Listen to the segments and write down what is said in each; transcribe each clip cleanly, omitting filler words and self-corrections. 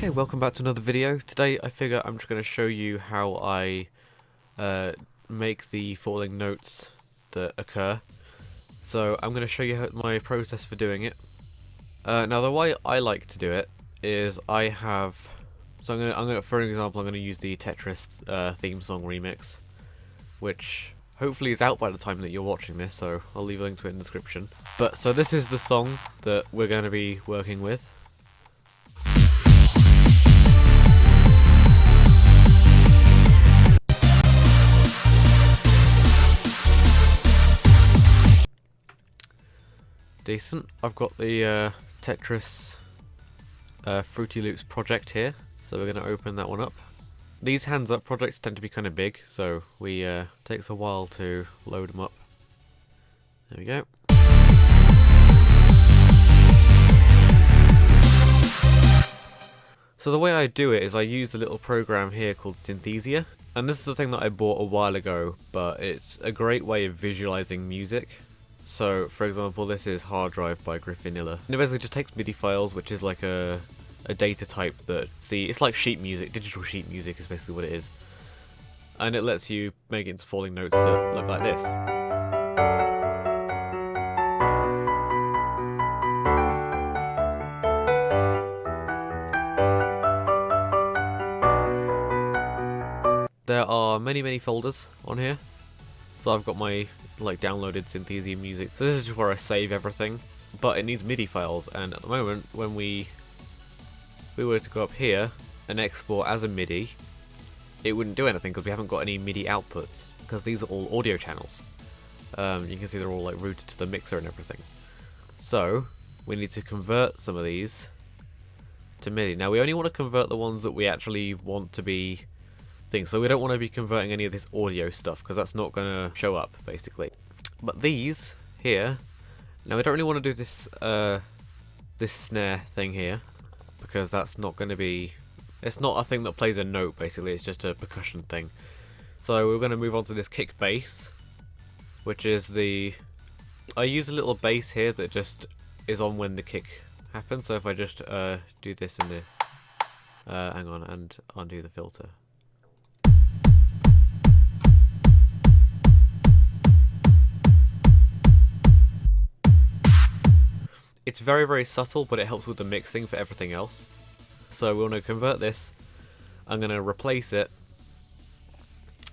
Okay, welcome back to another video. Today I figure I'm just going to show you how I make the falling notes that occur. So I'm going to show you my process for doing it. Now the way I like to do it is I have... So I'm gonna for an example, I'm going to use the Tetris theme song remix, which hopefully is out by the time that you're watching this, so I'll leave a link to it in the description. But so this is the song that we're going to be working with. Decent. I've got the Tetris Fruity Loops project here, so we're going to open that one up. These hands up projects tend to be kind of big, so we takes a while to load them up. There we go. So the way I do it is I use a little program here called Synthesia, and this is the thing that I bought a while ago, but it's a great way of visualizing music. So, for example, this is Hard Drive by Griffinilla. And it basically just takes MIDI files, which is like a data type that, it's like sheet music, digital sheet music is basically what it is. And it lets you make it into falling notes that look like this. There are many folders on here. So I've got my downloaded Synthesia music. So this is just where I save everything, but it needs MIDI files, and at the moment when we were to go up here and export as a MIDI, it wouldn't do anything because we haven't got any MIDI outputs, because these are all audio channels. You can see they're all routed to the mixer and everything. So we need to convert some of these to MIDI. Now we only want to convert the ones that we actually want to be things, so we don't want to be converting any of this audio stuff because that's not going to show up basically. But these here, now we don't really want to do this this snare thing here because that's not going to be, it's not a thing that plays a note basically, it's just a percussion thing. So we're going to move on to this kick bass, which is the, I use a little bass here that just is on when the kick happens. So if I just do this in the hang on, and undo the filter. It's very subtle, but it helps with the mixing for everything else. So we want to convert this. I'm going to replace it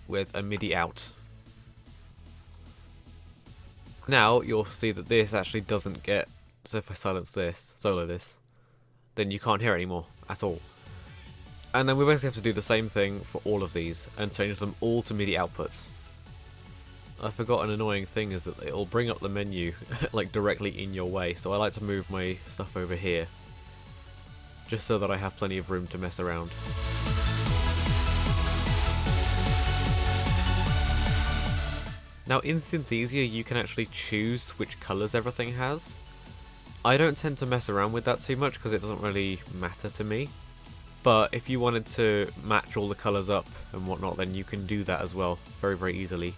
with a MIDI out. Now you'll see that this actually doesn't get, so if I silence this, solo this, then you can't hear it anymore at all. And then we basically have to do the same thing for all of these and change them all to MIDI outputs. I forgot an annoying thing is that it'll bring up the menu directly in your way, so I like to move my stuff over here just so that I have plenty of room to mess around. Now in Synthesia you can actually choose which colours everything has. I don't tend to mess around with that too much because it doesn't really matter to me, but if you wanted to match all the colours up and whatnot, then you can do that as well very easily.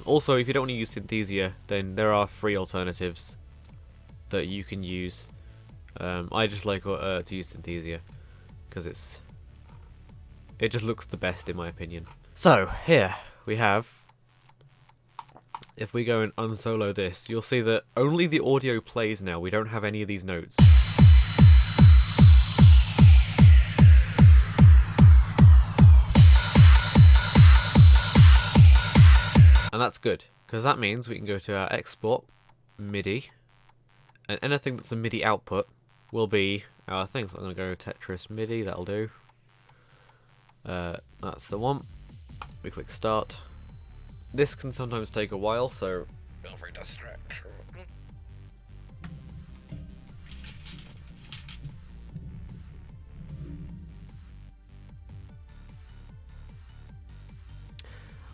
Also, if you don't want to use Synthesia, then there are free alternatives that you can use. I just like to use Synthesia because it just looks the best in my opinion. So here we have, if we go and unsolo this, you'll see that only the audio plays now. We don't have any of these notes. And that's good, because that means we can go to our export, MIDI, and anything that's a MIDI output will be our thing. So I'm going to go Tetris MIDI, that'll do. That's the one. We click start. This can sometimes take a while, so feel free to stretch.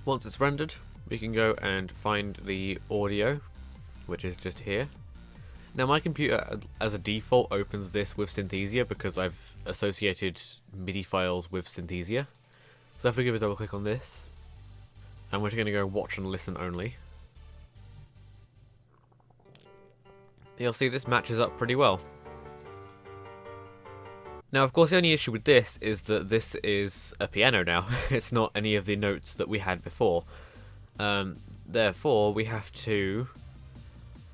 Once it's rendered, we can go and find the audio, which is just here. Now my computer as a default opens this with Synthesia because I've associated MIDI files with Synthesia. So if we give a double click on this, and we're going to go watch and listen only, you'll see this matches up pretty well. Now, of course, the only issue with this is that this is a piano now. It's not any of the notes that we had before. Therefore, we have to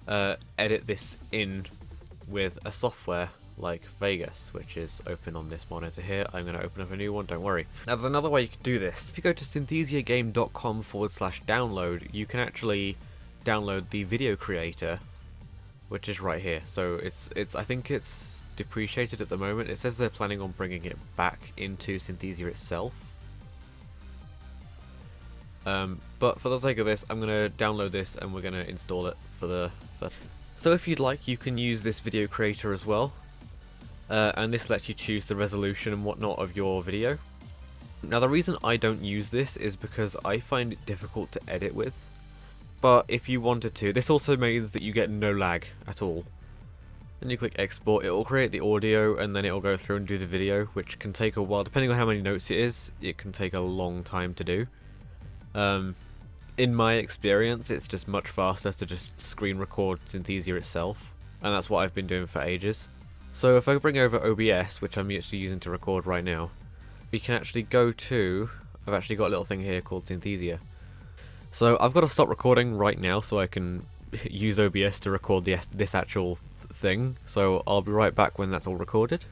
edit this in with a software like Vegas, which is open on this monitor here. I'm going to open up a new one, don't worry. Now, there's another way you can do this. If you go to synthesiagame.com/download, you can actually download the video creator, which is right here. So I think it's depreciated at the moment. It says they're planning on bringing it back into Synthesia itself. But for the sake of this, I'm going to download this and we're going to install it for the... So if you'd like, you can use this video creator as well. And this lets you choose the resolution and whatnot of your video. Now, the reason I don't use this is because I find it difficult to edit with. But if you wanted to, this also means that you get no lag at all. Then you click export, it will create the audio and then it will go through and do the video, which can take a while. Depending on how many notes it is, it can take a long time to do. In my experience, it's just much faster to just screen record Synthesia itself, and that's what I've been doing for ages. So if I bring over OBS, which I'm actually using to record right now, we can actually go to... I've actually got a little thing here called Synthesia. So I've got to stop recording right now so I can use OBS to record this actual thing. So I'll be right back when that's all recorded.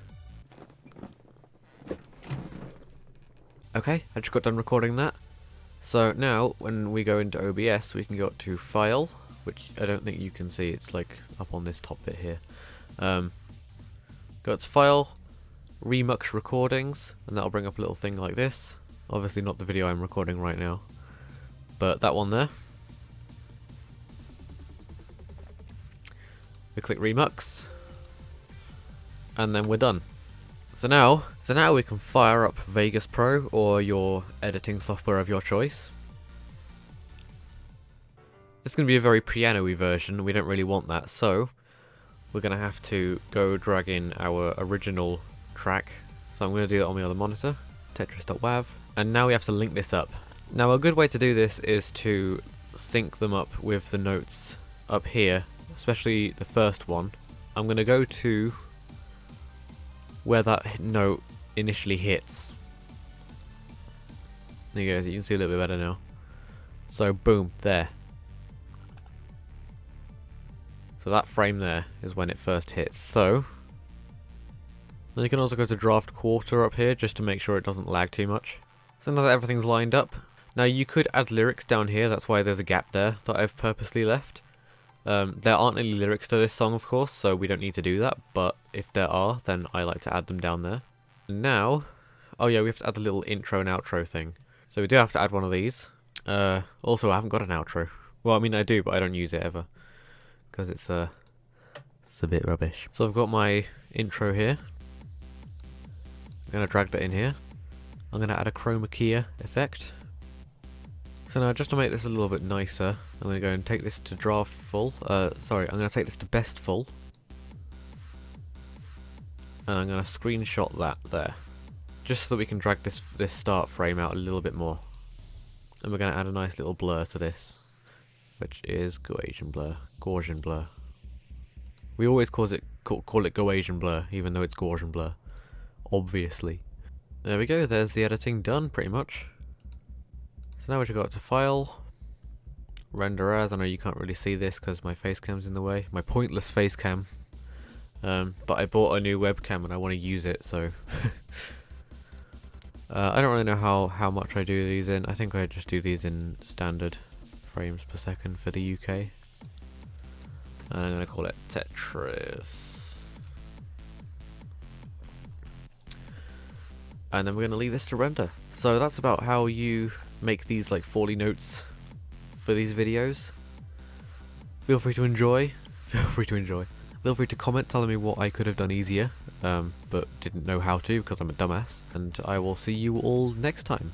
Okay, I just got done recording that. So now, when we go into OBS, we can go up to File, which I don't think you can see, it's like up on this top bit here. Go to File, Remux Recordings, and that'll bring up a little thing like this. Obviously not the video I'm recording right now, but that one there. We click Remux, and then we're done. So now we can fire up Vegas Pro or your editing software of your choice. It's going to be a very piano-y version, we don't really want that, so we're going to have to go drag in our original track. So I'm going to do that on the other monitor, tetris.wav, and now we have to link this up. Now, a good way to do this is to sync them up with the notes up here, especially the first one. I'm going to go to where that note initially hits. There you go, you can see a little bit better now. So boom, there. So that frame there is when it first hits. So then you can also go to draft quarter up here just to make sure it doesn't lag too much. So now that everything's lined up, now you could add lyrics down here, that's why there's a gap there that I've purposely left. There aren't any lyrics to this song, of course, so we don't need to do that, but if there are, then I like to add them down there. Now, oh yeah, we have to add a little intro and outro thing. So we do have to add one of these. Also, I haven't got an outro. Well, I mean, I do, but I don't use it ever, because it's a bit rubbish. So I've got my intro here. I'm going to drag that in here. I'm going to add a chroma key effect. So now, just to make this a little bit nicer, I'm going to go and take this to draft full. Sorry, I'm going to take this to best full. And I'm going to screenshot that there. Just so that we can drag this start frame out a little bit more. And we're going to add a nice little blur to this, which is Gaussian blur. Gaussian blur. We always call it Gaussian blur, even though it's Gaussian blur. Obviously. There we go, there's the editing done, pretty much. So now we should go up to File, Render As. I know you can't really see this because my face cam's in the way. My pointless face cam. But I bought a new webcam and I want to use it, so... I don't really know how much I do these in. I think I just do these in standard frames per second for the UK. And I'm going to call it Tetris. And then we're going to leave this to render. So that's about how you make these like 40 notes for these videos. Feel free to enjoy. Feel free to comment telling me what I could have done easier, but didn't know how to because I'm a dumbass. And I will see you all next time.